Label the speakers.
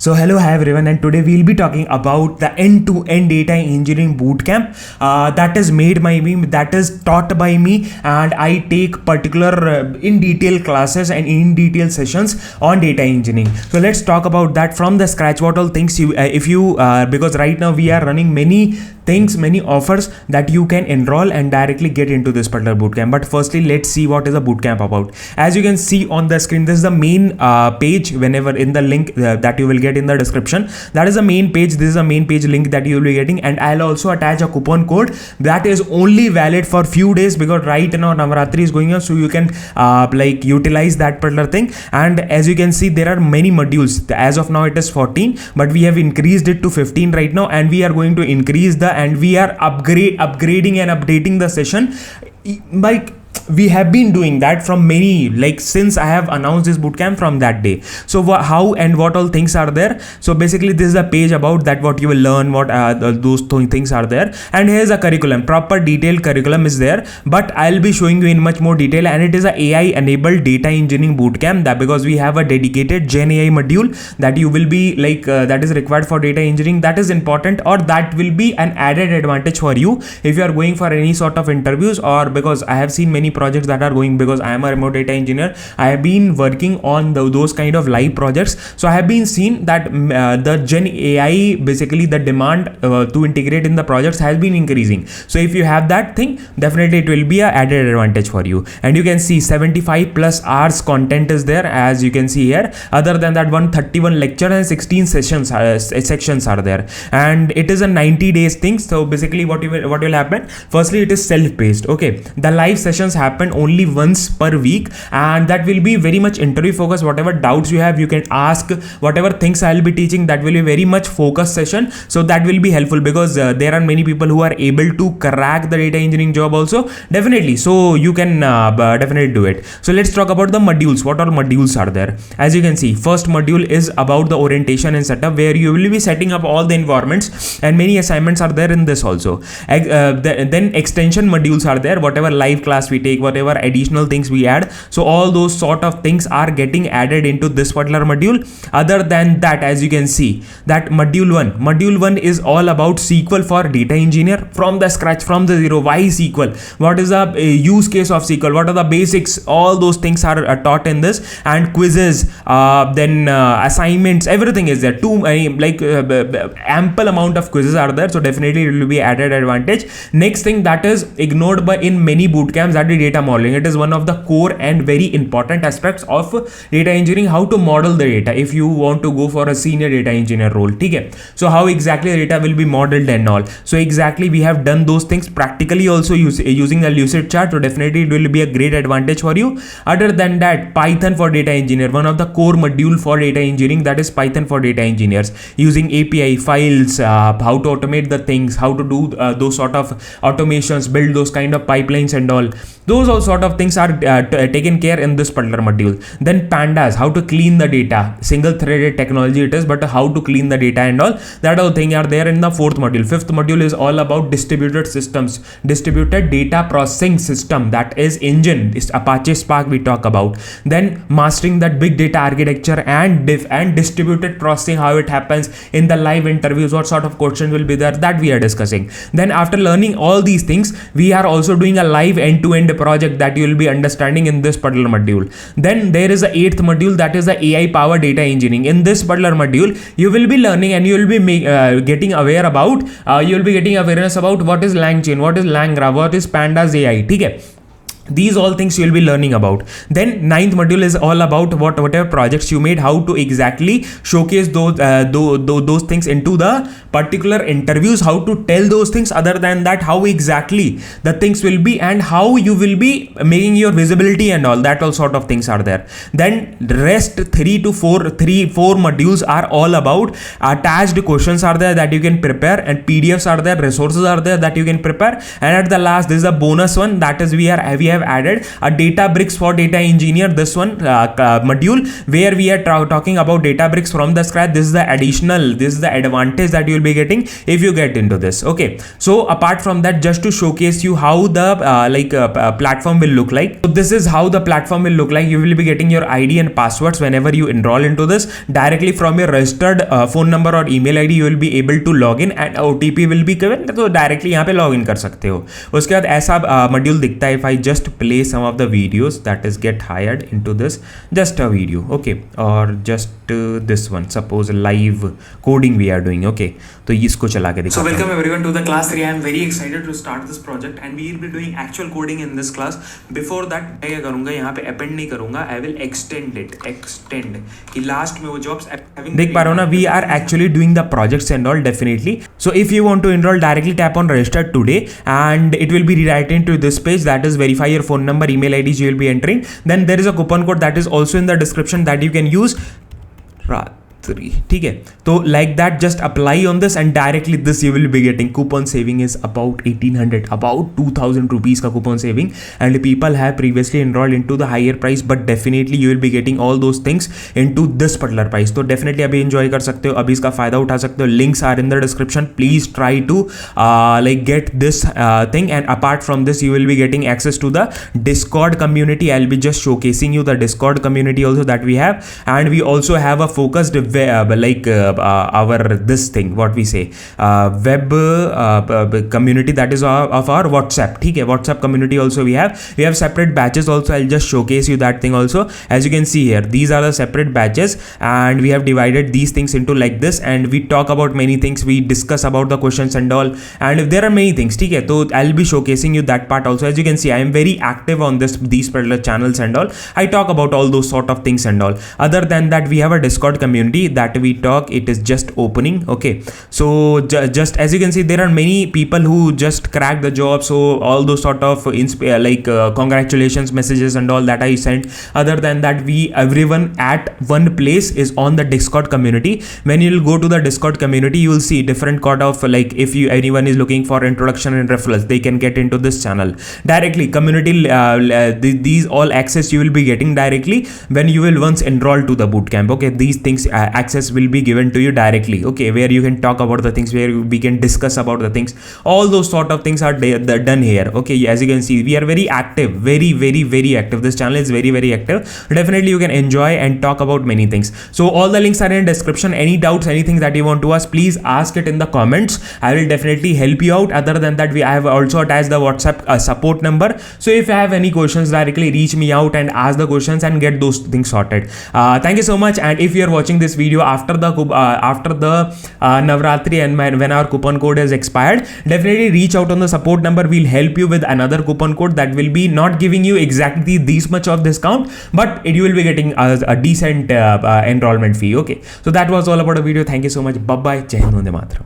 Speaker 1: So hello, hi everyone, and today we'll be talking about the end-to-end data engineering bootcamp that is made by me, that is taught by me, and I take particular in detail classes and in detail sessions on data engineering. So let's talk about that from the scratch. What all things you because right now we are running many things, many offers that you can enroll and directly get into this particular bootcamp. But firstly, let's see what is a bootcamp about. As you can see on the screen, this is the main page. Whenever in the link that you will get in the description, that is the main page. This is the main page link that you will be getting, and I'll also attach a coupon code that is only valid for few days because right now Navratri is going on, so you can utilize that particular thing. And as you can see, there are many modules. As of now it is 14, but we have increased it to 15 right now, and we are going to increase and we are upgrading and updating the session. We have been doing that from many, since I have announced this bootcamp from that day. So how and what all things are there. So basically this is a page about that, what you will learn, what those things are there. And here's a curriculum, proper detailed curriculum is there, but I'll be showing you in much more detail. And it is a AI enabled data engineering bootcamp, that because we have a dedicated Gen AI module that you will be that is required for data engineering. That is important, or that will be an added advantage for you if you are going for any sort of interviews, or because I have seen many projects that are going, because I am a remote data engineer. I have been working on those kind of live projects, so I have been seen that the Gen AI, basically the demand to integrate in the projects has been increasing. So if you have that thing, definitely it will be a added advantage for you. And you can see 75 plus hours content is there, as you can see here. Other than that, 131 lecture and 16 sections are there, and it is a 90 days thing. So basically what will happen, firstly it is self-paced. Okay, the live sessions happen only once per week, and that will be very much interview focused. Whatever doubts you have, you can ask. Whatever things I'll be teaching, that will be very much focused session, so that will be helpful, because there are many people who are able to crack the data engineering job also, definitely. So you can definitely do it. So let's talk about the modules. What all modules are there? As you can see, first module is about the orientation and setup, where you will be setting up all the environments, and many assignments are there in this also. Then extension modules are there, whatever live class we take, whatever additional things we add, so all those sort of things are getting added into this particular module. Other than that, as you can see, that module 1 is all about SQL for data engineer from the scratch, from the zero. Why SQL? What is the use case of SQL? What are the basics? All those things are taught in this, and quizzes, then assignments, everything is there. Ample amount of quizzes are there, so definitely it will be added advantage. Next thing that is ignored by in many bootcamps, that is data modeling. It is one of the core and very important aspects of data engineering, how to model the data if you want to go for a senior data engineer role. Okay, so how exactly the data will be modeled and all. So exactly we have done those things practically also using the Lucid chart, so definitely it will be a great advantage for you. Other than that, Python for data engineer, one of the core module for data engineering, that is Python for data engineers, using API files, how to automate the things, how to do those sort of automations, build those kind of pipelines and all. Those all sort of things are taken care in this particular module. Then pandas, how to clean the data, single threaded technology it is, but how to clean the data and all, that all thing are there in the fourth module. Fifth module is all about distributed systems, distributed data processing system, that is engine, is Apache Spark we talk about. Then mastering that big data architecture and distributed processing, how it happens in the live interviews, what sort of questions will be there, that we are discussing. Then after learning all these things, we are also doing a live end-to-end project that you will be understanding in this particular module. Then there is the 8th module, that is the AI powered data engineering. In this particular module, you will be learning and you will be getting awareness about what is LangChain, what is LangGraph, what is Pandas AI. Okay, these all things you will be learning about. Then 9th module is all about whatever projects you made, how to exactly showcase those things into the particular interviews, how to tell those things. Other than that, how exactly the things will be and how you will be making your visibility and all, that all sort of things are there. Then rest 4 modules are all about attached questions are there that you can prepare, and PDFs are there, resources are there that you can prepare. And at the last, this is a bonus one, that is we have have added a Databricks for data engineer, this one module, where we are talking about Databricks from the scratch. This is the advantage that you will be getting if you get into this. Okay, so apart from that, just to showcase you how the platform will look like. So this is how the platform will look like. You will be getting your ID and passwords whenever you enroll into this. Directly from your registered phone number or email ID you will be able to log in and OTP will be given, तो directly यहाँ पे log in कर सकते हो. उसके बाद ऐसा module दिखता है. If I just play some of the videos, that is get hired into this, just a video, okay, or just this one, suppose live coding we are doing. Okay, तो इसको चला के दिखाता हूँ.
Speaker 2: So welcome everyone to the class 3. I am very excited to start this project and we will be doing actual coding in this class. Before that मैं क्या करूँगा, यहाँ पे append नहीं करूँगा, I will extend कि last में वो jobs
Speaker 1: देख पा रहे हो ना. We are actually doing the projects and all, definitely. So if you want to enroll, directly tap on register today and it will be redirected to this page, that is verify your phone number, email IDs you will be entering. Then there is a coupon code that is also in the description that you can use. ठीक है, तो like that just apply on this and directly this you will be getting. Coupon saving is about 1800, about 2000 rupees का coupon saving, and people have previously enrolled into the higher price, but definitely you will be getting all those things into this particular price. तो definitely अभी enjoy कर सकते हो, अभी इसका फायदा उठा सकते हो. Links are in the description. Please try to get this thing, and apart from this you will be getting access to the Discord community. I'll be just showcasing you the Discord community also that we have, and we also have a focused our this thing, what we say, web community, that is of our WhatsApp. ठीक है, WhatsApp community also we have separate batches also. I'll just showcase you that thing also. As you can see here, these are the separate batches and we have divided these things into like this, and we talk about many things, we discuss about the questions and all, and if there are many things, ठीक है, तो I'll be showcasing you that part also. As you can see, I am very active on these particular channels and all. I talk about all those sort of things and all. Other than that, we have a Discord community that we talk, it is just opening. Okay, so just as you can see, there are many people who just crack the job, so all those sort of congratulations messages and all that I sent. Other than that, everyone at one place is on the Discord community. When you will go to the Discord community, you will see different kind of, like, if anyone is looking for introduction and referrals, they can get into this channel directly. Community these all access you will be getting directly when you will once enroll to the bootcamp. Okay, these things access will be given to you directly. Okay, where you can talk about the things, where we can discuss about the things, all those sort of things are done here. Okay, as you can see, we are very active, very active. This channel is very active. Definitely you can enjoy and talk about many things. So all the links are in description. Any doubts, anything that you want to ask, please ask it in the comments. I will definitely help you out. Other than that, I have also attached the WhatsApp support number, so if you have any questions, directly reach me out and ask the questions and get those things sorted. Thank you so much. And if you are watching this video after the Navratri and when our coupon code is expired, definitely reach out on the support number. We'll help you with another coupon code that will be not giving you exactly this much of discount, but you will be getting a decent enrollment fee. Okay, so that was all about the video. Thank you so much. Bye bye. Jai Hind, Vande Mataram.